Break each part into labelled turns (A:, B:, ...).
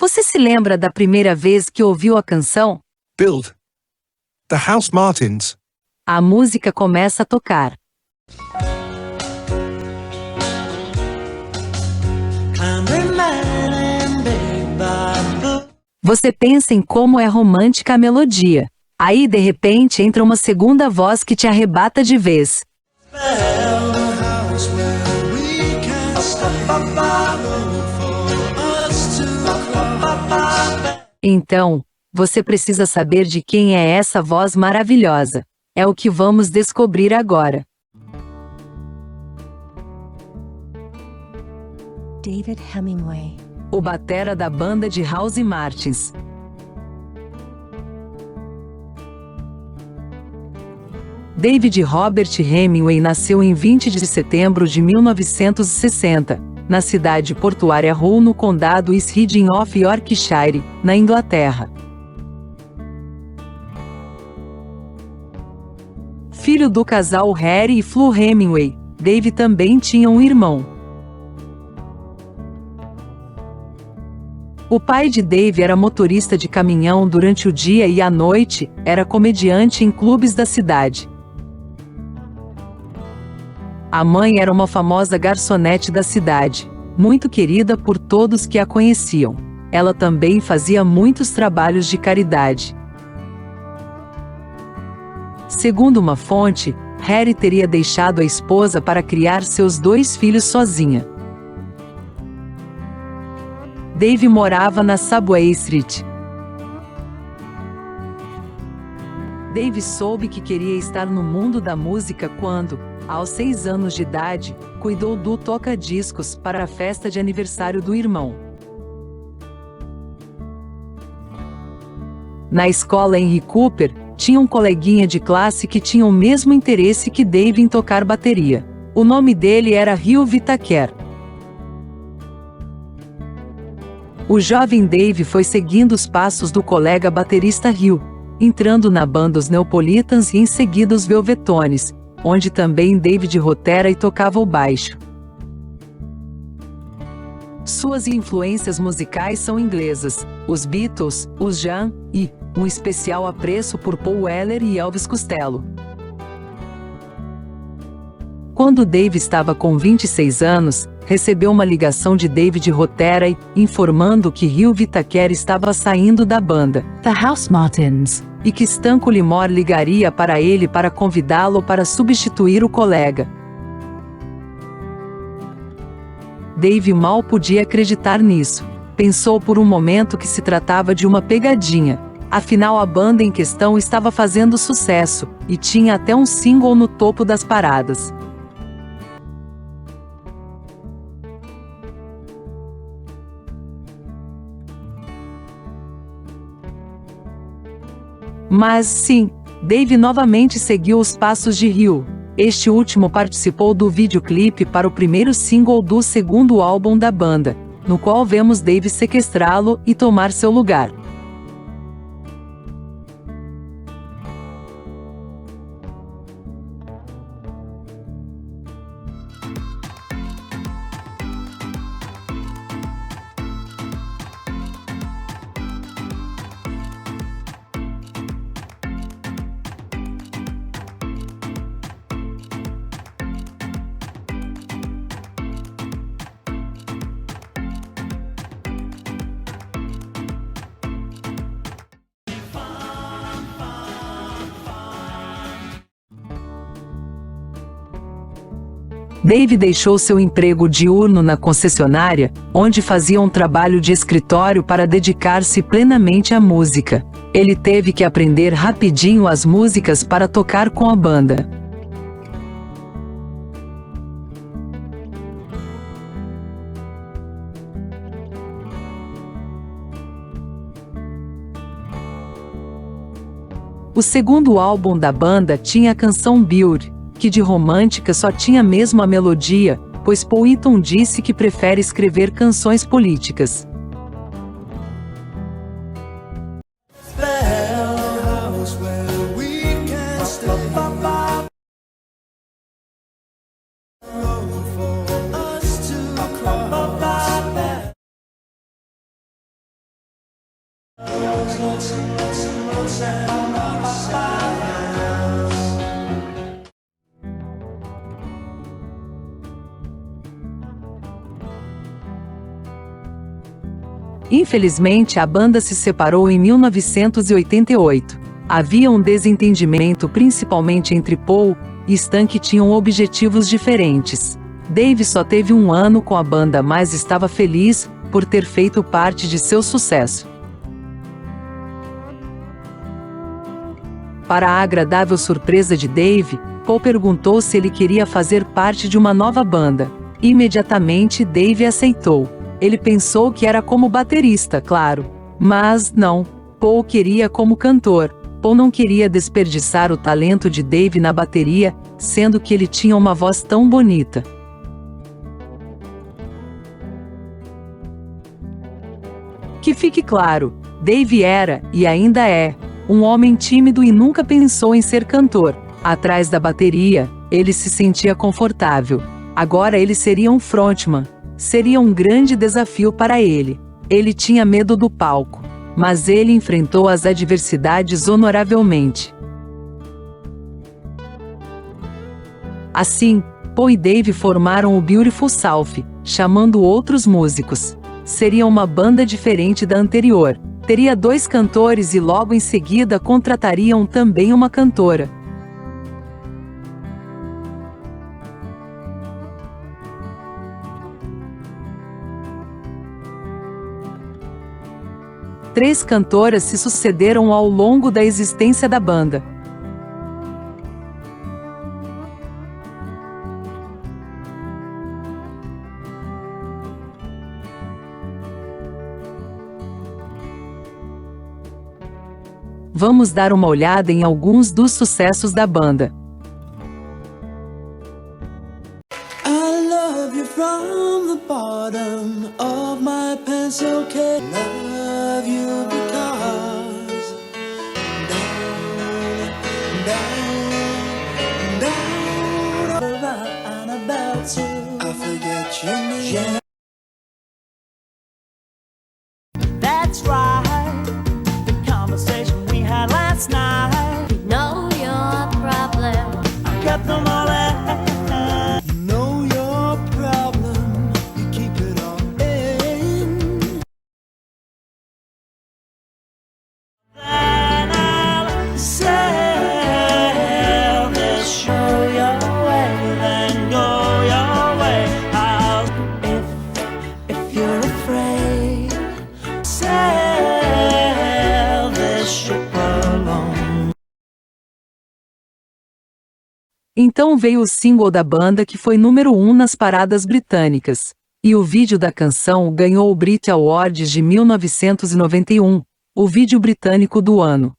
A: Você se lembra da primeira vez que ouviu a canção?
B: Build. The House Martins.
A: A música começa a tocar. Você pensa em como é romântica a melodia. Aí, de repente, entra uma segunda voz que te arrebata de vez. Então, você precisa saber de quem é essa voz maravilhosa. É o que vamos descobrir agora.
C: David Hemingway.
A: O batera da banda de House Martins. David Robert Hemingway nasceu em 20 de setembro de 1960, na cidade portuária Hull, no condado East Riding of Yorkshire, na Inglaterra. Filho do casal Harry e Flo Hemingway, Dave também tinha um irmão. O pai de Dave era motorista de caminhão durante o dia e à noite, era comediante em clubes da cidade. A mãe era uma famosa garçonete da cidade, muito querida por todos que a conheciam. Ela também fazia muitos trabalhos de caridade. Segundo uma fonte, Harry teria deixado a esposa para criar seus 2 filhos sozinha. Dave morava na Subway Street. Dave soube que queria estar no mundo da música quando, aos 6 anos de idade, cuidou do toca-discos para a festa de aniversário do irmão. Na escola Henry Cooper, tinha um coleguinha de classe que tinha o mesmo interesse que Dave em tocar bateria. O nome dele era Hugh Whittaker. O jovem Dave foi seguindo os passos do colega baterista Hugh, entrando na banda Os Neapolitans e em seguida os Velvetones, onde também David Rothera e tocava o baixo. Suas influências musicais são inglesas, os Beatles, os Jam e um especial apreço por Paul Weller e Elvis Costello. Quando Dave estava com 26 anos, recebeu uma ligação de David Rothera informando que Hugh Whittaker estava saindo da banda
C: The House Martins
A: e que Stan Cullimore ligaria para ele para convidá-lo para substituir o colega. Dave mal podia acreditar nisso. Pensou por um momento que se tratava de uma pegadinha. Afinal, a banda em questão estava fazendo sucesso e tinha até um single no topo das paradas. Mas sim, Dave novamente seguiu os passos de Hugh. Este último participou do videoclipe para o primeiro single do segundo álbum da banda, no qual vemos Dave sequestrá-lo e tomar seu lugar. Dave deixou seu emprego diurno na concessionária, onde fazia um trabalho de escritório para dedicar-se plenamente à música. Ele teve que aprender rapidinho as músicas para tocar com a banda. O segundo álbum da banda tinha a canção Build, que de romântica só tinha mesmo a melodia, pois Paul Eaton disse que prefere escrever canções políticas. Infelizmente, a banda se separou em 1988. Havia um desentendimento principalmente entre Paul e Stan, que tinham objetivos diferentes. Dave só teve um ano com a banda, mas estava feliz por ter feito parte de seu sucesso. Para a agradável surpresa de Dave, Paul perguntou se ele queria fazer parte de uma nova banda. Imediatamente, Dave aceitou. Ele pensou que era como baterista, claro. Mas não, Paul queria como cantor. Paul não queria desperdiçar o talento de Dave na bateria, sendo que ele tinha uma voz tão bonita. Que fique claro, Dave era, e ainda é, um homem tímido e nunca pensou em ser cantor. Atrás da bateria, ele se sentia confortável. Agora ele seria um frontman. Seria um grande desafio para ele. Ele tinha medo do palco, mas ele enfrentou as adversidades honoravelmente. Assim, Paul e Dave formaram o Beautiful South, chamando outros músicos. Seria uma banda diferente da anterior. Teria 2 cantores e logo em seguida contratariam também uma cantora. Três cantoras se sucederam ao longo da existência da banda. Vamos dar uma olhada em alguns dos sucessos da banda.
D: I love you from the bottom of my pencil case. Love you because down and about to I forget your name. That's right, the conversation we had last night.
E: Know your problem.
D: I kept them all out. You know your problem, you keep it all in. Then I'll sail this show your way, then go your way. I'll, if you're afraid, sail this ship alone.
A: Então veio o single da banda, que foi número 1 nas paradas britânicas. E o vídeo da canção ganhou o Brit Awards de 1991, o vídeo britânico do ano.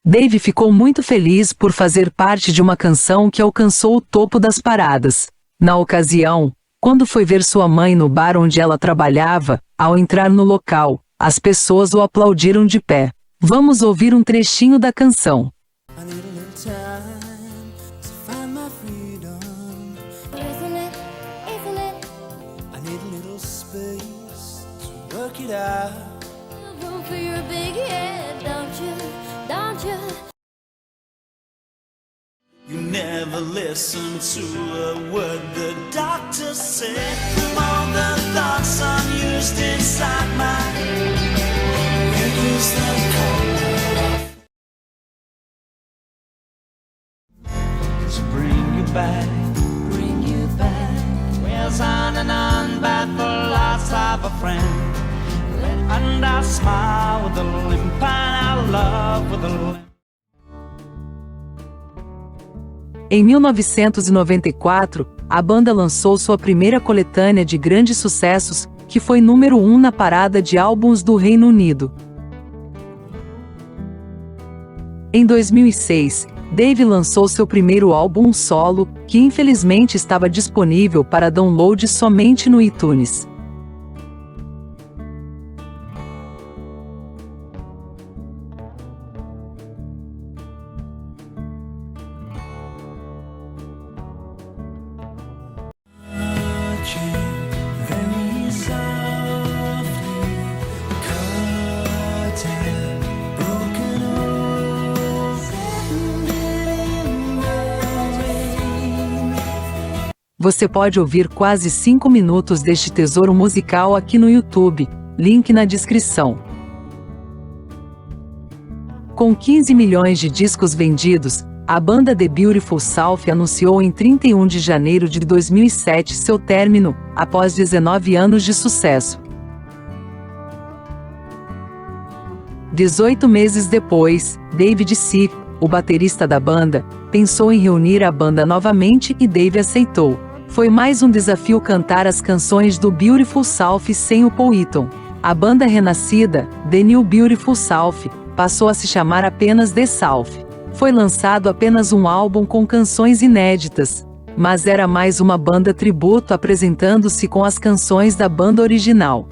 A: Dave ficou muito feliz por fazer parte de uma canção que alcançou o topo das paradas. Na ocasião, quando foi ver sua mãe no bar onde ela trabalhava, ao entrar no local, as pessoas o aplaudiram de pé. Vamos ouvir um trechinho da canção.
D: I need a little time to find my freedom.
E: Isn't it? Isn't it?
D: I need a little space to work it out.
E: Room for your big head, don't you? Don't you?
D: You never listen to a word the doctor said. From all the thoughts unused inside my head, use the color to bring you back, bring you back. Wheels on and on, but the loss of a friend. And I smile with a limp and I love with a limp.
A: Em 1994, a banda lançou sua primeira coletânea de grandes sucessos, que foi número 1 na parada de álbuns do Reino Unido. Em 2006, Dave lançou seu primeiro álbum solo, que infelizmente estava disponível para download somente no iTunes.
D: Very softly, curtain
A: Você pode ouvir quase 5 minutos deste tesouro musical aqui no YouTube, link na descrição. Com 15 milhões de discos vendidos, a banda The Beautiful South anunciou em 31 de janeiro de 2007 seu término, após 19 anos de sucesso. 18 meses depois, David C., o baterista da banda, pensou em reunir a banda novamente e Dave aceitou. Foi mais um desafio cantar as canções do Beautiful South sem o Paul Eaton. A banda renascida, The New Beautiful South, passou a se chamar apenas The South. Foi lançado apenas um álbum com canções inéditas, mas era mais uma banda tributo apresentando-se com as canções da banda original.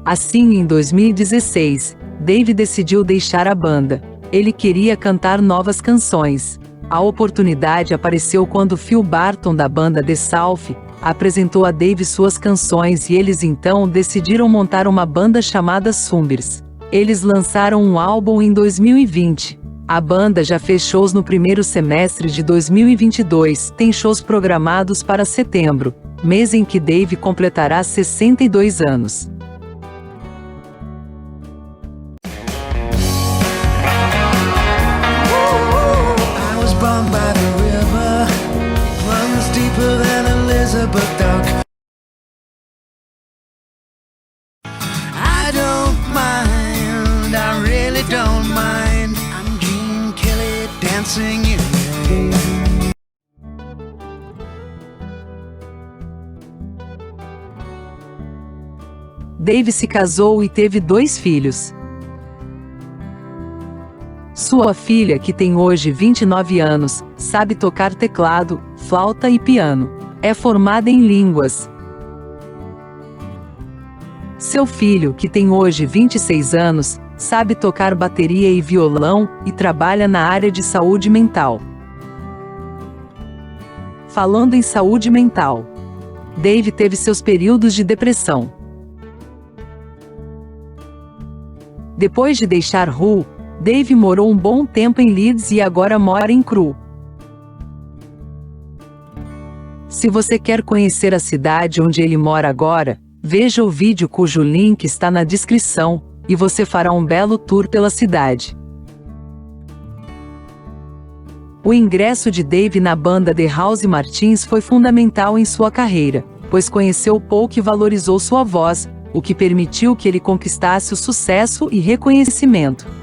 A: Assim, em 2016, Dave decidiu deixar a banda. Ele queria cantar novas canções. A oportunidade apareceu quando Phil Barton da banda The South apresentou a Dave suas canções e eles então decidiram montar uma banda chamada Sunburst. Eles lançaram um álbum em 2020. A banda já fez shows no primeiro semestre de 2022, tem shows programados para setembro, mês em que Dave completará 62 anos.
D: By the river, runs deeper than Elizabeth Duck. I don't mind, I really don't mind. I'm Gene Kelly dancing in the rain.
A: Dave se casou e teve 2 filhos. Sua filha, que tem hoje 29 anos, sabe tocar teclado, flauta e piano. É formada em línguas. Seu filho, que tem hoje 26 anos, sabe tocar bateria e violão e trabalha na área de saúde mental. Falando em saúde mental, Dave teve seus períodos de depressão. Depois de deixar Hull, Dave morou um bom tempo em Leeds e agora mora em Crewe. Se você quer conhecer a cidade onde ele mora agora, veja o vídeo cujo link está na descrição, e você fará um belo tour pela cidade. O ingresso de Dave na banda The House Martins foi fundamental em sua carreira, pois conheceu Paul, que valorizou sua voz, o que permitiu que ele conquistasse o sucesso e reconhecimento.